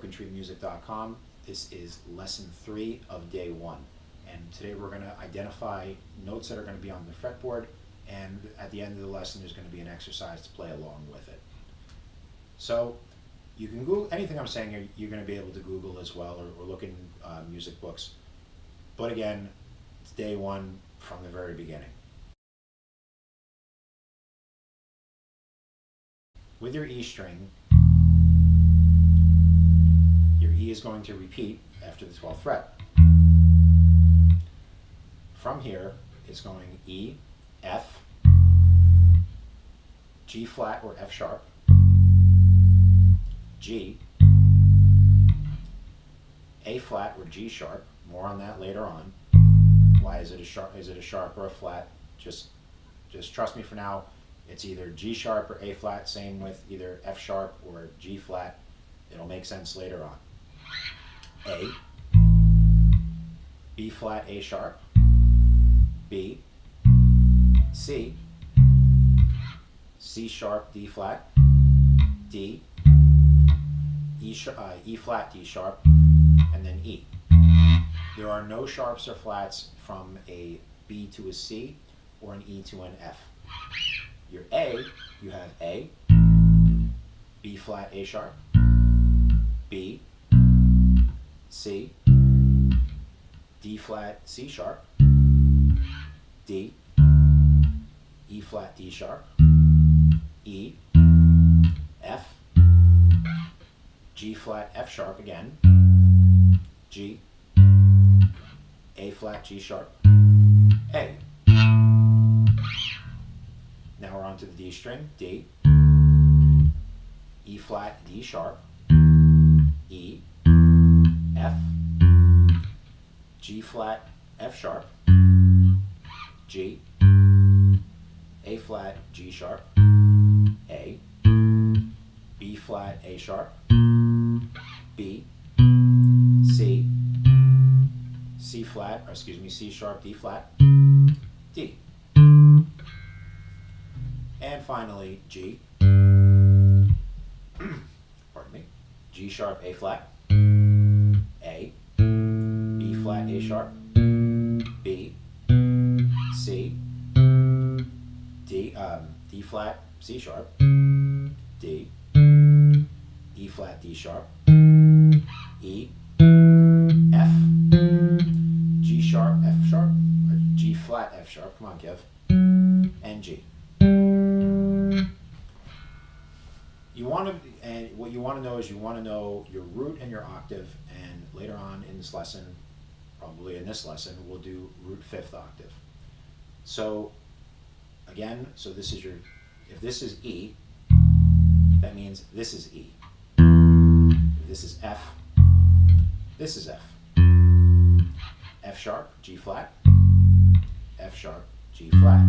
BrokenTreeMusic.com. This is lesson 3 of day 1, and today we're going to identify notes that are going to be on the fretboard, and at the end of the lesson there's going to be an exercise to play along with it. So you can Google anything I'm saying here. You're going to be able to Google as well, or look in music books, but again, it's day 1 from the very beginning. With your E string, your E is going to repeat after the 12th fret. From here, it's going E, F, G flat or F sharp, G, A flat or G sharp. More on that later on. Why is it a sharp? Is it a sharp or a flat? Just trust me for now. It's either G sharp or A flat. Same with either F sharp or G flat. It'll make sense later on. A, B flat, A sharp, B, C, C sharp, D flat, D, E flat, D sharp, and then E. There are no sharps or flats from a B to a C or an E to an F. Your A, you have A, B flat, A sharp, B, C, D flat, C sharp, D, E flat, D sharp, E, F, G flat, F sharp again, G, A flat, G sharp, A. Now we're on to the D string, D, E flat, D sharp, E, F, G flat, F sharp, G, A flat, G sharp, A, B flat, A sharp, B, C, C flat, or excuse me, C sharp, D flat, D. And finally, G, pardon me, G sharp, A flat, A, B flat, A sharp, B, C, D, D flat, C sharp, D, E flat, D sharp, E, F, G sharp, F sharp, or G flat, F sharp, come on Kev, and G. What you want to know is you want to know your root and your octave, and later on in this lesson, probably in this lesson, we'll do root fifth octave. So again, so this is your, if this is E, that means this is E. If this is F, this is F. F sharp, G flat, F sharp, G flat.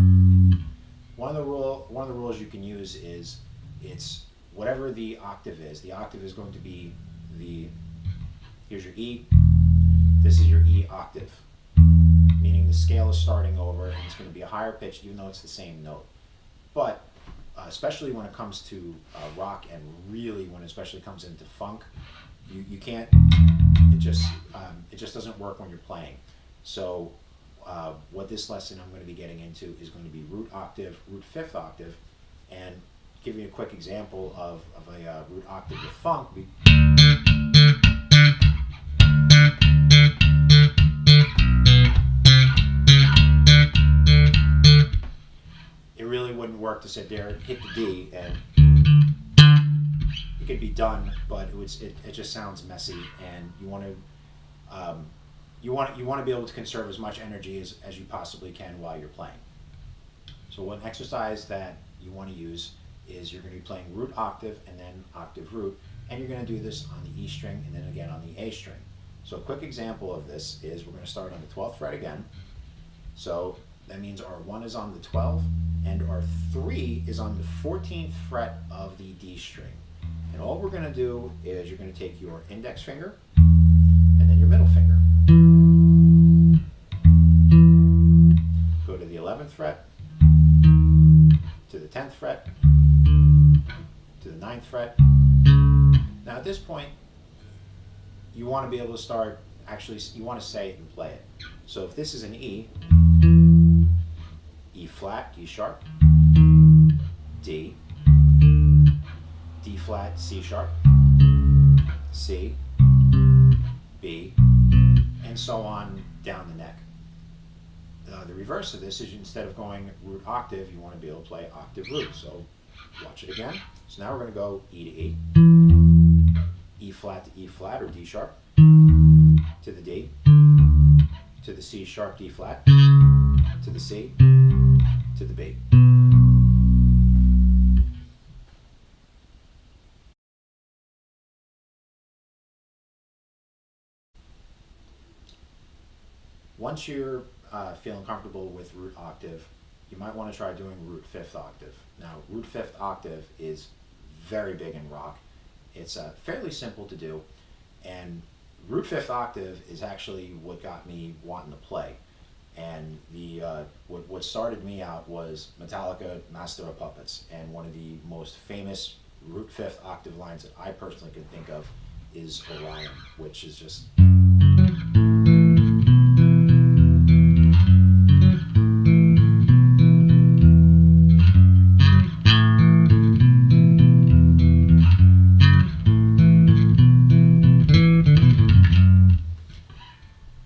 One of the rules you can use is it's whatever the octave is. The octave is going to be here's your E, this is your E octave, meaning the scale is starting over and it's going to be a higher pitch even though it's the same note. But especially when it comes to rock, and really when it especially comes into funk, you can't, it just doesn't work when you're playing. So what this lesson I'm going to be getting into is going to be root octave, root fifth octave, and give you a quick example of a root octave with funk. It really wouldn't work to sit there and hit the D, and it could be done, but it just sounds messy, and you want to be able to conserve as much energy as you possibly can while you're playing. So one exercise that you want to use is you're going to be playing root octave and then octave root, and you're going to do this on the E string and then again on the A string. So a quick example of this is we're going to start on the 12th fret again. So that means our 1 is on the 12th and our 3 is on the 14th fret of the D string. And all we're going to do is you're going to take your index finger and then your middle finger. Go to the 11th fret, to the 10th fret, to the 9th fret. Now at this point, you want to be able to start, actually, you want to say it and play it. So if this is an E, E flat, D sharp, D, D flat, C sharp, C, B, and so on down the neck. The reverse of this is instead of going root octave, you want to be able to play octave root. So watch it again. So now we're going to go E to E, E flat to E flat or D sharp, to the D, to the C sharp, D flat, to the C, to the B. Once you're feeling comfortable with root octave, you might want to try doing root fifth octave. Now, root fifth octave is very big in rock. It's fairly simple to do, and root fifth octave is actually what got me wanting to play. And the what started me out was Metallica, Master of Puppets, and one of the most famous root fifth octave lines that I personally can think of is Orion, which is just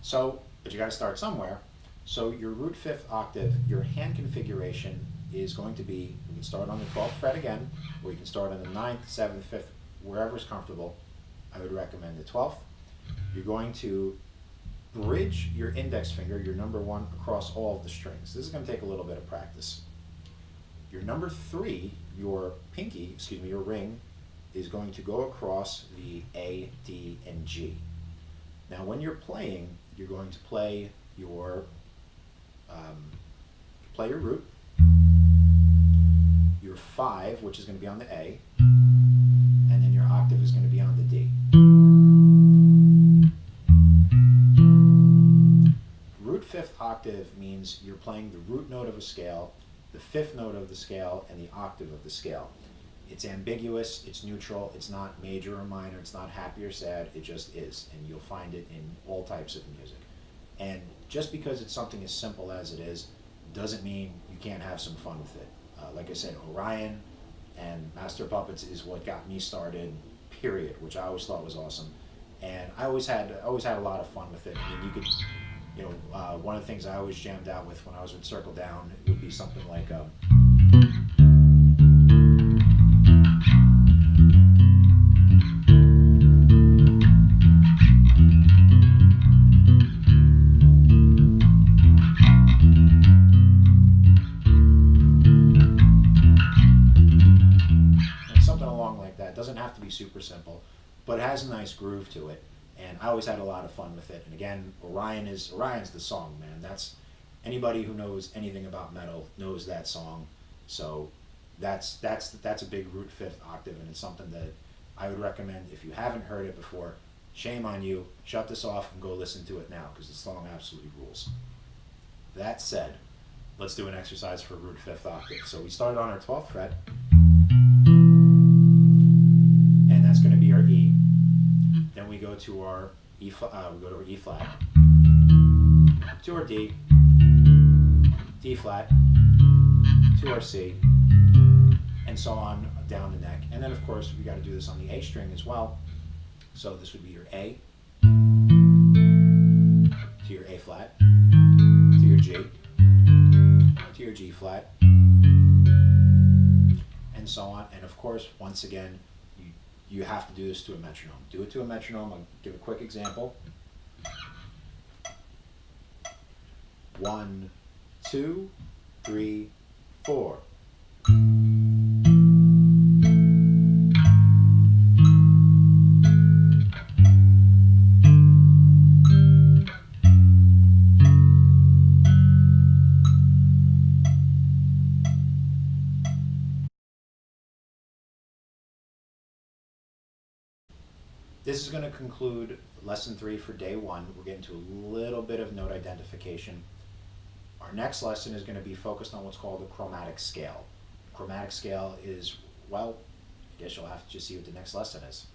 so, but you got to start somewhere. So your root fifth octave, your hand configuration is going to be, you can start on the 12th fret again, or you can start on the 9th, 7th, 5th, wherever's comfortable. I would recommend the 12th. You're going to bridge your index finger, your number 1, across all of the strings. This is going to take a little bit of practice. Your number 3, your pinky, excuse me, your ring, is going to go across the A, D, and G. Now when you're playing, you're going to play your root, your 5, which is going to be on the A, and then your octave is going to be on the D. Root fifth octave means you're playing the root note of a scale, the 5th note of the scale, and the octave of the scale. It's ambiguous, it's neutral, it's not major or minor, it's not happy or sad, it just is, and you'll find it in all types of music. And just because it's something as simple as it is, doesn't mean you can't have some fun with it. Like I said, Orion and Master of Puppets is what got me started, period, which I always thought was awesome. And I always had a lot of fun with it. I mean, you could, you know, one of the things I always jammed out with when I was with Circle Down, it would be something like, doesn't have to be super simple, but it has a nice groove to it, and I always had a lot of fun with it. And again, Orion's the song, man. That's, anybody who knows anything about metal knows that song. So that's a big root fifth octave, and it's something that I would recommend. If you haven't heard it before, shame on you. Shut this off and go listen to it now, because the song absolutely rules. That said, let's do an exercise for root fifth octave. So we started on our 12th fret. That's going to be our E. Then we go to our E flat, E flat, to our D, D flat, to our C, and so on down the neck. And then of course we got to do this on the A string as well. So this would be your A, to your A flat, to your G, to your G flat, and so on. And of course, once again, you have to do this to a metronome. Do it to a metronome. I'll give a quick example. 1, 2, 3, 4. This is going to conclude lesson 3 for day 1. We're getting to a little bit of note identification. Our next lesson is going to be focused on what's called the chromatic scale. Chromatic scale is, well, I guess you'll have to just see what the next lesson is.